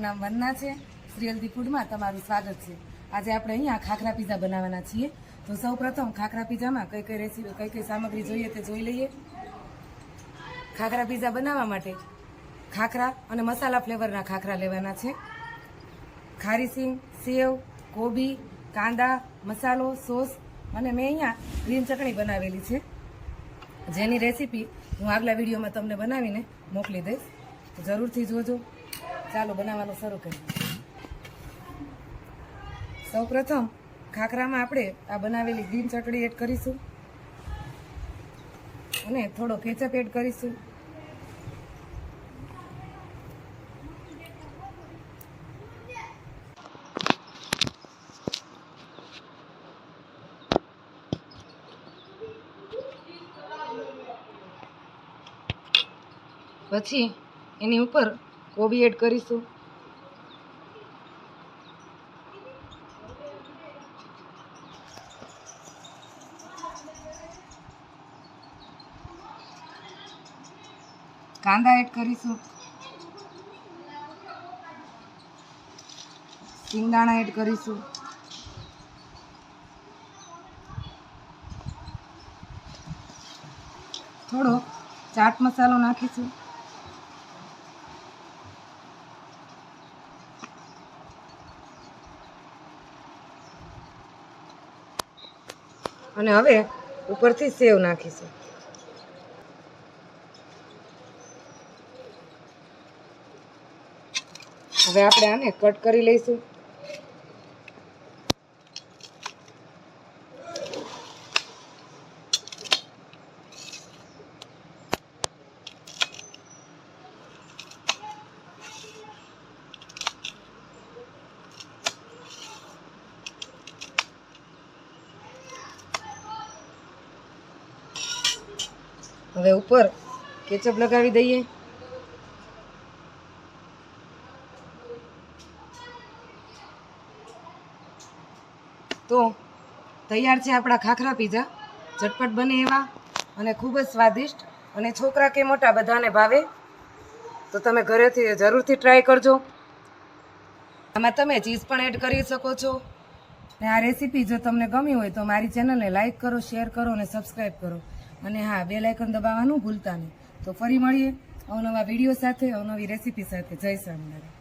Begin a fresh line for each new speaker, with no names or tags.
નામ વંદના છે। શ્રી હેલ્ધી ફૂડમાં તમારું સ્વાગત છે। આજે આપણે અહીંયા ખાખરા પીઝા બનાવવાના છીએ। તો સૌપ્રથમ ખાખરા પીઝામાં કઈ કઈ રેસીપી કઈ સામગ્રી જોઈએ તે જોઈ લઈએ। ખાખરા પીઝા બનાવવા માટે ખાખરા અને મસાલા ફ્લેવરના ખાખરા લેવાના છે। ખારી સિંગ, સેવ, કોબી, કાંદા, મસાલો, સોસ અને મેં અહીંયા ગ્રીન ચટણી બનાવેલી છે, જેની રેસીપી હું આગલા વિડીયોમાં તમને બનાવીને મોકલી દઈશ, તો જરૂરથી જોજો। ચાલો બનાવવાનું શરૂ કરીએ। સૌપ્રથમ ખાખરામાં આપણે આ બનાવેલી ગ્રીન ચટણી એડ કરીશું અને થોડો કેચઅપ એડ કરીશું। પછી એની ઉપર કોબી એડ કરીશું। કાંદા એડ કરીશું। સિંગદાણા એડ કરીશું। થોડો ચાટ મસાલો નાખીશું। અને હવે ઉપરથી સેવ નાખીશું। હવે આપણે આને કટ કરી લઈશું। હવે ઉપર કેચઅપ લગાવી દઈએ। તો તૈયાર છે આપણા ખાખરા પીઝા। ઝટપટ બને એવા અને ખૂબ જ સ્વાદિષ્ટ, અને છોકરા કે મોટા બધાને ભાવે, તો તમે ઘરેથી જરૂરથી ટ્રાય કરજો। આમાં તમે ચીઝ પણ એડ કરી શકો છો। ને આ રેસીપી જો તમને ગમી હોય તો મારી ચેનલને લાઈક કરો, શેર કરો અને સબસ્ક્રાઈબ કરો, અને હા, બેલ આઇકન દબાવવાનું ભૂલતા નહીં। તો ફરી મળીએ અવનવા વિડીયો સાથે, અવનવી રેસીપી સાથે। જય સ્વામિનારાયણ।